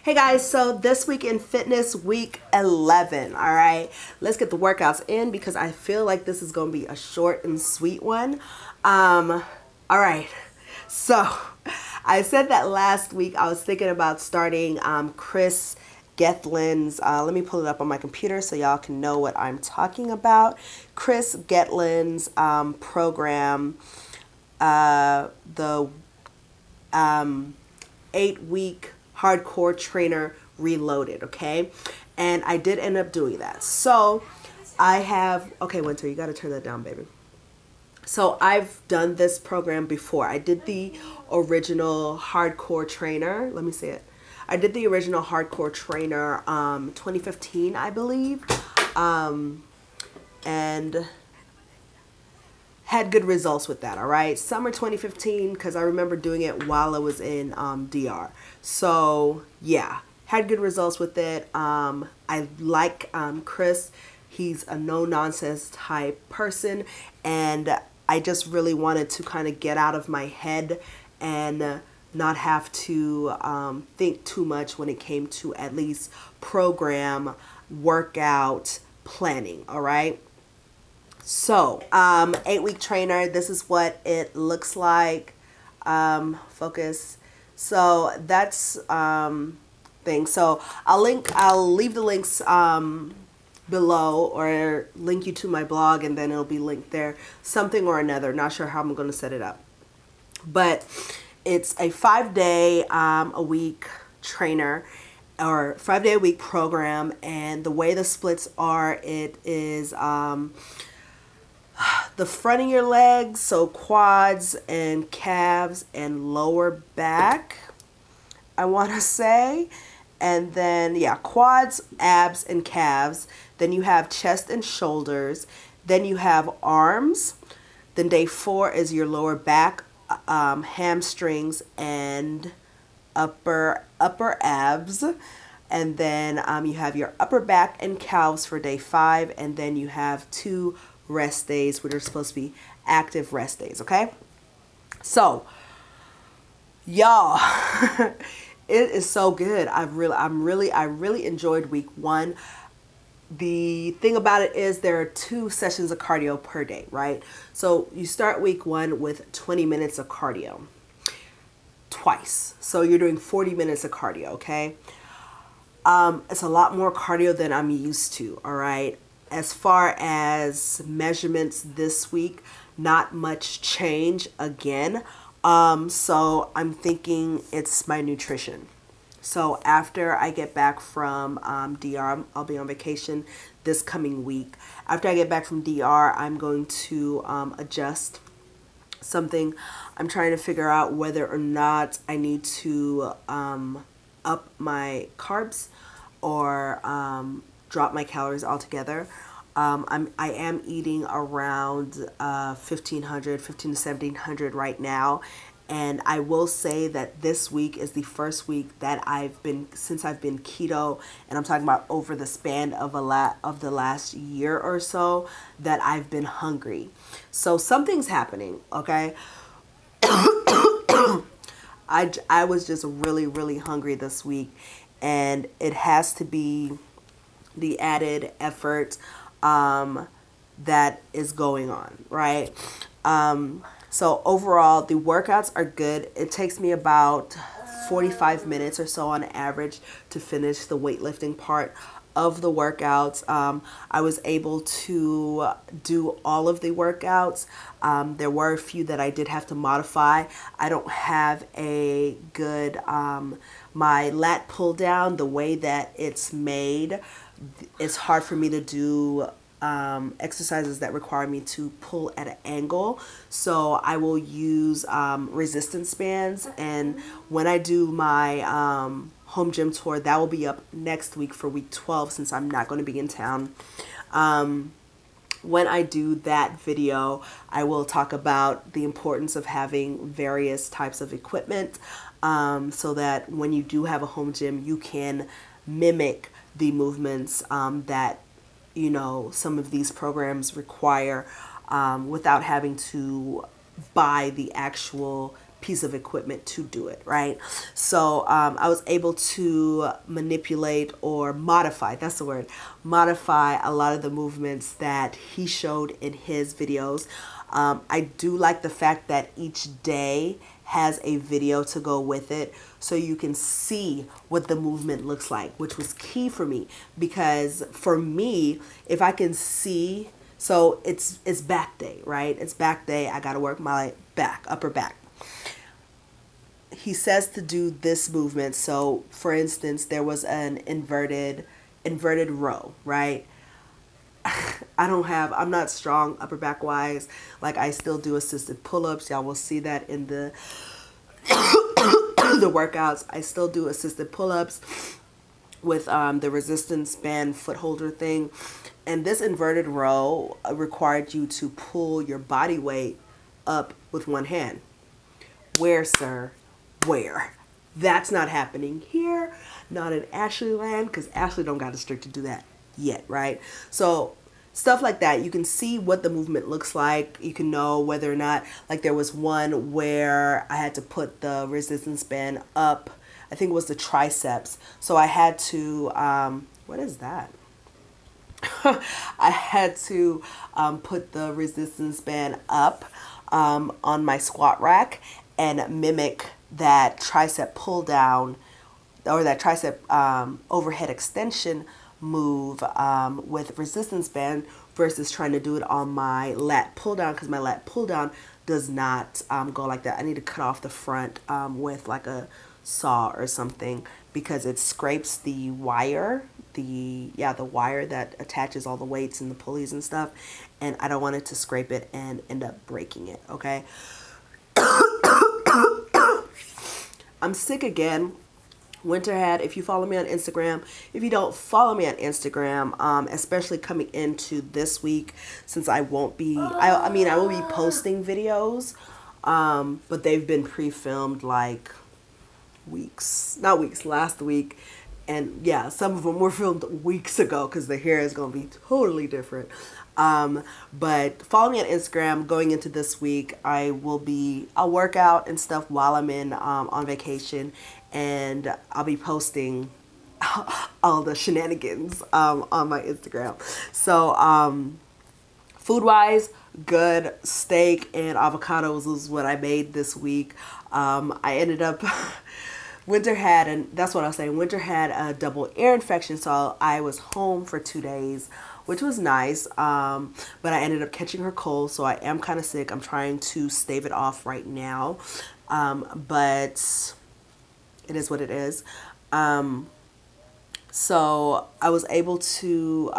Hey guys, so this week in fitness, week 11, all right? Let's get the workouts in because I feel like this is going to be a short and sweet one. All right, so I said that last week I was thinking about starting Kris Gethlin's, let me pull it up on my computer so y'all can know what I'm talking about. Kris Gethlin's program, the 8-week hardcore trainer reloaded, okay? And I did end up doing that. So I have, okay, Winter, you got to turn that down, baby. So I've done this program before. I did the original hardcore trainer. Let me see it. I did the original hardcore trainer 2015, I believe. And had good results with that, all right? Summer 2015, because I remember doing it while I was in DR. So, yeah, had good results with it. I like Kris. He's a no-nonsense type person, and I just really wanted to kind of get out of my head and not have to think too much when it came to at least program workout planning, all right? So, 8-week trainer, this is what it looks like. Focus. So that's thing. So I'll leave the links below, or link you to my blog, and then it'll be linked there. Something or another. Not sure how I'm going to set it up. But it's a 5-day a week trainer, or 5-day a week program, and the way the splits are, it is the front of your legs, so quads and calves and lower back, I want to say. And then, yeah, quads, abs, and calves. Then you have chest and shoulders. Then you have arms. Then day 4 is your lower back, hamstrings, and upper abs. And then you have your upper back and calves for day 5. And then you have 2 rest days, which are supposed to be active rest days, okay? So, y'all, it is so good. I really enjoyed week 1. The thing about it is there are 2 sessions of cardio per day, right? So you start week 1 with 20 minutes of cardio twice. So you're doing 40 minutes of cardio, okay? It's a lot more cardio than I'm used to, all right? As far as measurements this week, not much change again. So I'm thinking it's my nutrition. So after I get back from DR, I'll be on vacation this coming week. After I get back from DR, I'm going to adjust something. I'm trying to figure out whether or not I need to up my carbs or drop my calories altogether. I am eating around 1500 to 1700 right now, and I will say that this week is the first week that since I've been keto, and I'm talking about over the span of the last year or so, that I've been hungry. So something's happening, okay? I was just really hungry this week, and it has to be the added effort that is going on, right? So overall, the workouts are good. It takes me about 45 minutes or so on average to finish the weightlifting part of the workouts. I was able to do all of the workouts. There were a few that I did have to modify. I don't have a good, my lat pull down, the way that it's made, it's hard for me to do exercises that require me to pull at an angle. So I will use resistance bands, and when I do my home gym tour, that will be up next week for week 12, since I'm not going to be in town. When I do that video, I will talk about the importance of having various types of equipment, so that when you do have a home gym, you can mimic the movements that, you know, some of these programs require, without having to buy the actual piece of equipment to do it, right? So I was able to manipulate or modify, that's the word, modify a lot of the movements that he showed in his videos. I do like the fact that each day has a video to go with it, so you can see what the movement looks like, which was key for me, because for me, if I can see, so it's back day, right? It's back day. I got to work my back, upper back. He says to do this movement. So for instance, there was an inverted row, right? I'm not strong upper back wise. Like, I still do assisted pull-ups. Y'all will see that in the the workouts. I still do assisted pull-ups with the resistance band foot holder thing. And this inverted row required you to pull your body weight up with one hand. Where, sir? Where? That's not happening here. Not in Ashley land, because Ashley don't got the strength to do that yet, right? So stuff like that, you can see what the movement looks like. You can know whether or not, like, there was one where I had to put the resistance band up. I think it was the triceps. So I had to, what is that? I had to put the resistance band up on my squat rack and mimic that tricep pull down, or that tricep overhead extension move with resistance band, versus trying to do it on my lat pull down, because my lat pull down does not go like that. I need to cut off the front with like a saw or something, because it scrapes the wire, the wire that attaches all the weights and the pulleys and stuff, and I don't want it to scrape it and end up breaking it, okay? I'm sick again. Winter hat, if you follow me on Instagram. If you don't follow me on Instagram, especially coming into this week, since I won't be, I will be posting videos, but they've been pre-filmed like last week. And yeah, some of them were filmed weeks ago, because the hair is going to be totally different. But follow me on Instagram. Going into this week, I'll work out and stuff while I'm on vacation, and I'll be posting all the shenanigans on my Instagram. So food wise, good. Steak and avocados was what I made this week. I ended up Winter had, and that's what I was saying, Winter had a double ear infection, so I was home for 2 days, which was nice, but I ended up catching her cold, so I am kind of sick. I'm trying to stave it off right now, but it is what it is. So I was able to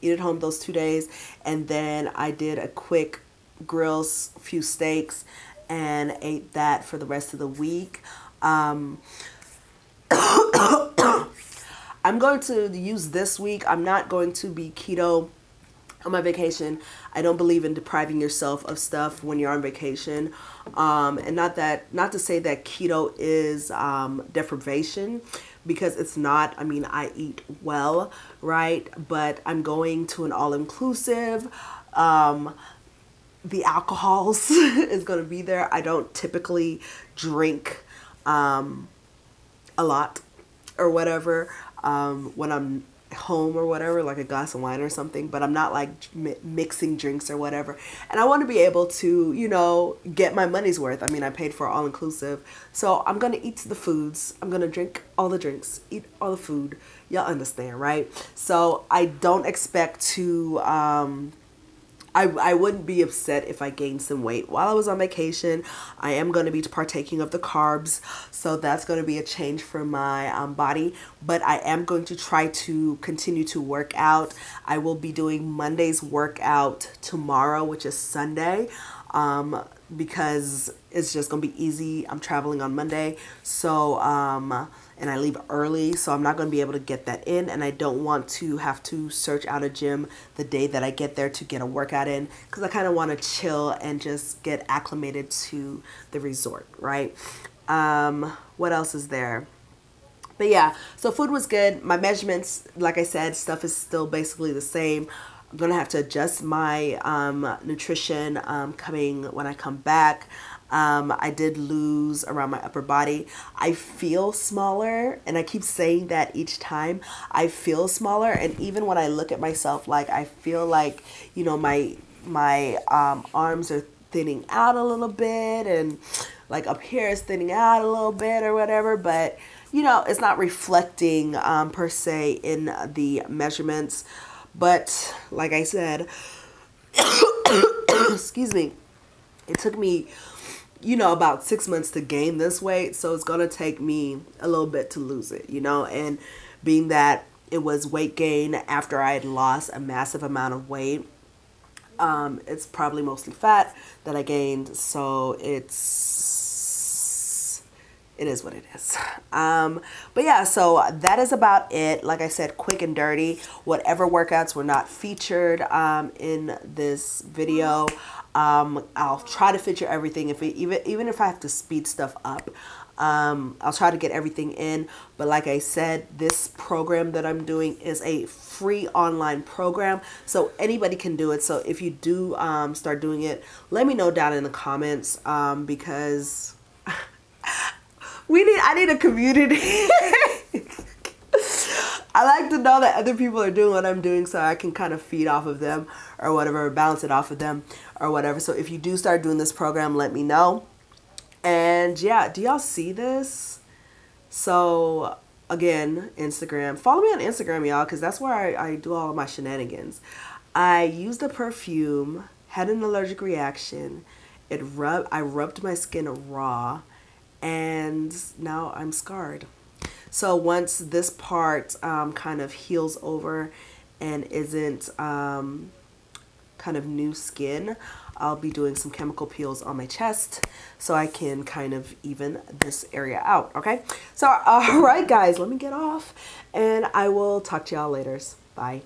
eat at home those 2 days, and then I did a quick grill, few steaks, and ate that for the rest of the week. I'm going to use this week. I'm not going to be keto on my vacation. I don't believe in depriving yourself of stuff when you're on vacation. And not to say that keto is deprivation, because it's not. I mean, I eat well, right? But I'm going to an all-inclusive. The alcohols is going to be there. I don't typically drink a lot or whatever when I'm home or whatever, like a glass of wine or something, but I'm not like mixing drinks or whatever. And I want to be able to, you know, get my money's worth. I mean, I paid for all inclusive, so I'm gonna eat the foods, I'm gonna drink all the drinks, eat all the food. Y'all understand, right? So I don't expect to I wouldn't be upset if I gained some weight while I was on vacation. I am going to be partaking of the carbs, so that's going to be a change for my body. But I am going to try to continue to work out. I will be doing Monday's workout tomorrow, which is Sunday, because it's just going to be easy. I'm traveling on Monday, so and I leave early, so I'm not going to be able to get that in, and I don't want to have to search out a gym the day that I get there to get a workout in, because I kind of want to chill and just get acclimated to the resort, right? What else is there? But yeah, so food was good. My measurements, like I said, stuff is still basically the same. I'm going to have to adjust my nutrition coming when I come back. I did lose around my upper body. I feel smaller, and I keep saying that each time. I feel smaller, and even when I look at myself, like I feel like, you know, my arms are thinning out a little bit, and like up here is thinning out a little bit or whatever, but you know, it's not reflecting per se in the measurements. But like I said, excuse me, it took me, you know, about 6 months to gain this weight, so it's gonna take me a little bit to lose it, you know. And being that it was weight gain after I had lost a massive amount of weight, it's probably mostly fat that I gained, so it is what it is. But yeah, so that is about it. Like I said, quick and dirty. Whatever workouts were not featured in this video, I'll try to feature everything. Even if I have to speed stuff up, I'll try to get everything in. But like I said, this program that I'm doing is a free online program, so anybody can do it. So if you do start doing it, let me know down in the comments, because I need a community. I like to know that other people are doing what I'm doing, so I can kind of feed off of them or whatever, bounce it off of them or whatever. So if you do start doing this program, let me know. And yeah, do y'all see this? So again, Instagram. Follow me on Instagram, y'all, because that's where I do all of my shenanigans. I used a perfume, had an allergic reaction. I rubbed my skin raw, and now I'm scarred. So once this part kind of heals over and isn't kind of new skin, I'll be doing some chemical peels on my chest so I can kind of even this area out, okay? So, all right, guys, let me get off, and I will talk to y'all later. Bye.